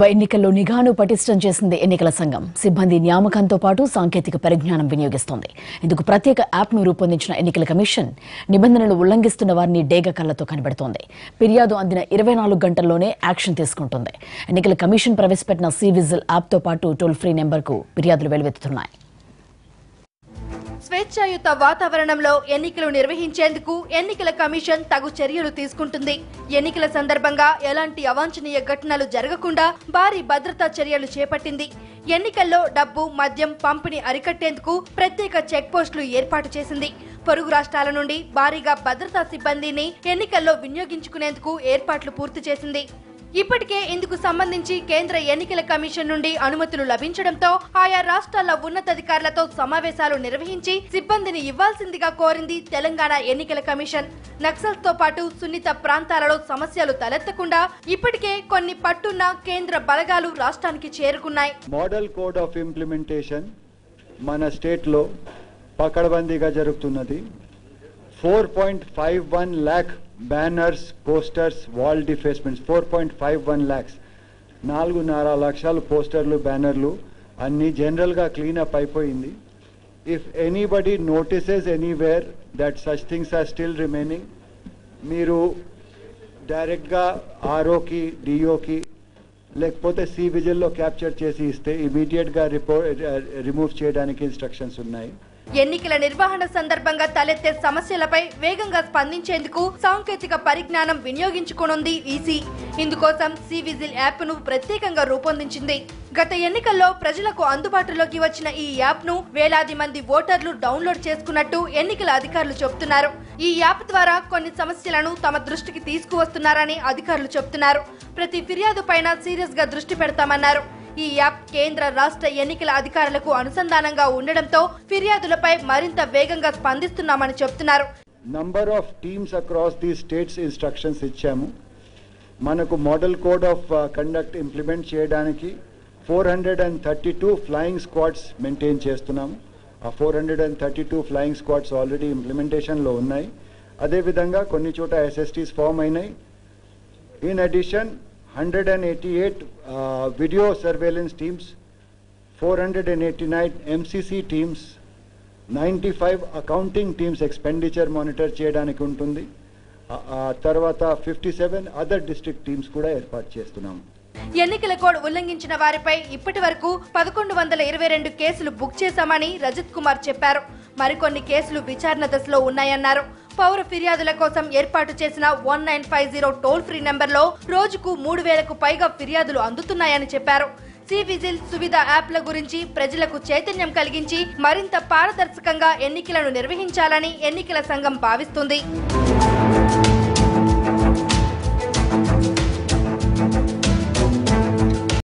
ఎన్నికల్లో నిఘాను పటిష్టం చేసింది ఎన్నికల సంఘం. సిబ్బంది నియామకంతో పాటు సాంకేతిక పరిజ్ఞానం వినియోగిస్తోంది. ఇందుకు ప్రత్యేక యాప్ను రూపొందించిన ఎన్నికల కమిషన్ నిబంధనలు ఉల్లంఘిస్తున్న వారిని డేగ కళ్లతో కనిపెడుతోంది. ఫిర్యాదు అందిన 24 గంటల్లోనే యాక్షన్ తీసుకుంటుంది. ఎన్నికల కమిషన్ ప్రవేశపెట్టిన సివిజిల్ యాప్తో పాటు టోల్ ఫ్రీ నెంబర్కు ఫిర్యాదులు వెలువెత్తుతున్నాయి. స్వేచ్ఛాయుత వాతావరణంలో ఎన్నికలు నిర్వహించేందుకు ఎన్నికల కమిషన్ తగు చర్యలు తీసుకుంటుంది. ఎన్నికల సందర్భంగా ఎలాంటి అవాంఛనీయ ఘటనలు జరగకుండా భారీ భద్రతా చర్యలు చేపట్టింది. ఎన్నికల్లో డబ్బు, మద్యం పంపిణీ అరికట్టేందుకు ప్రత్యేక చెక్ పోస్టులు ఏర్పాటు చేసింది. పొరుగు రాష్ట్రాల నుండి భారీగా భద్రతా సిబ్బందిని ఎన్నికల్లో వినియోగించుకునేందుకు ఏర్పాట్లు పూర్తి చేసింది. ఇప్పటికే ఇందుకు సంబంధించి కేంద్ర ఎన్నికల కమిషన్ నుండి అనుమతులు లభించడంతో ఆయా రాష్ట్రాల ఉన్నతాధికారులతో సమావేశాలు నిర్వహించి సిబ్బందిని ఇవ్వాల్సిందిగా కోరింది తెలంగాణ ఎన్నికల కమిషన్. నక్సల్స్ తో పాటు సున్నిత ప్రాంతాలలో సమస్యలు తలెత్తకుండా ఇప్పటికే కొన్ని పట్టున్న కేంద్ర బలగాలు రాష్ట్రానికి చేరుకున్నాయి. మోడల్ కోడ్ ఆఫ్ ఇంప్లిమెంటేషన్ మన స్టేట్ లో పకడ్బందీగా జరుగుతున్నది. 4.51 lakh banners, posters, wall defacements 4.51 lakhs 4.5 లక్షల పోస్టర్లు, బ్యానర్లు అన్ని జనరల్గా క్లీనప్ అయిపోయింది. If anybody notices anywhere that such things are still remaining, మీరు డైరెక్ట్గా ఆర్ఓకి, డిఓకి లేకపోతే సి విజిల్లో క్యాప్చర్ చేసి ఇస్తే ఇమీడియట్గా రిమూవ్ చేయడానికి ఇన్స్ట్రక్షన్స్ ఉన్నాయి. ఎన్నికల నిర్వహణ సందర్భంగా తలెత్తే సమస్యలపై వేగంగా స్పందించేందుకు సాంకేతిక పరిజ్ఞానం వినియోగించుకోనుంది ఈసీ. ఇందుకోసం సివిజిల్ యాప్ను ప్రత్యేకంగా రూపొందించింది. గత ఎన్నికల్లో ప్రజలకు అందుబాటులోకి వచ్చిన ఈ యాప్ను వేలాది మంది ఓటర్లు డౌన్లోడ్ చేసుకున్నట్టు ఎన్నికల అధికారులు చెబుతున్నారు. ఈ యాప్ ద్వారా కొన్ని సమస్యలను తమ దృష్టికి తీసుకువస్తున్నారని అధికారులు చెబుతున్నారు. ప్రతి ఫిర్యాదు పైన సీరియస్ గా దృష్టి పెడతామన్నారు. ఈ యాప్ కేంద్ర, రాష్ట్ర ఎన్నికల అధికారులకు అనుసంధానంగా ఉండడంతో ఫిర్యాదులపై మరింత వేగంగా స్పందిస్తున్నామని చెప్తున్నారు. Number of teams across the states instructions ఇచ్చాము. మనకు model code of conduct implement చేయడానికి 432 ఫ్లయింగ్ స్క్వాడ్స్ మెయింటైన్ చేస్తున్నాము. ఆ 432 ఫ్లయింగ్ స్క్వాడ్స్ ఆల్రెడీ ఇంప్లిమెంటేషన్లో ఉన్నాయి. అదేవిధంగా కొన్ని చోట ఎస్ఎస్టీస్ ఫామ్ అయినాయి. In addition 188 video surveillance teams, 489 MCC teams, 95 accounting teams expenditure monitor చేయడానికి ఉంటుంది. తర్వాత 57 అదర్ డిస్ట్రిక్ట్ టీమ్స్ కూడా ఏర్పాటు చేస్తున్నాము. ఎన్నికల కోడ్ ఉల్లంఘించిన వారిపై ఇప్పటి వరకు 1122 కేసులు బుక్ చేశామని రజత్ కుమార్ చెప్పారు. మరికొన్ని కేసులు విచారణ దశలో ఉన్నాయన్నారు. పౌర ఫిర్యాదుల కోసం ఏర్పాటు చేసిన 1950 టోల్ ఫ్రీ నెంబర్లో రోజుకు 3000కు పైగా ఫిర్యాదులు అందుతున్నాయని చెప్పారు. సివిజిల్, సువిధ యాప్ల గురించి ప్రజలకు చైతన్యం కలిగించి మరింత పారదర్శకంగా ఎన్నికలను నిర్వహించాలని ఎన్నికల సంఘం భావిస్తుంది.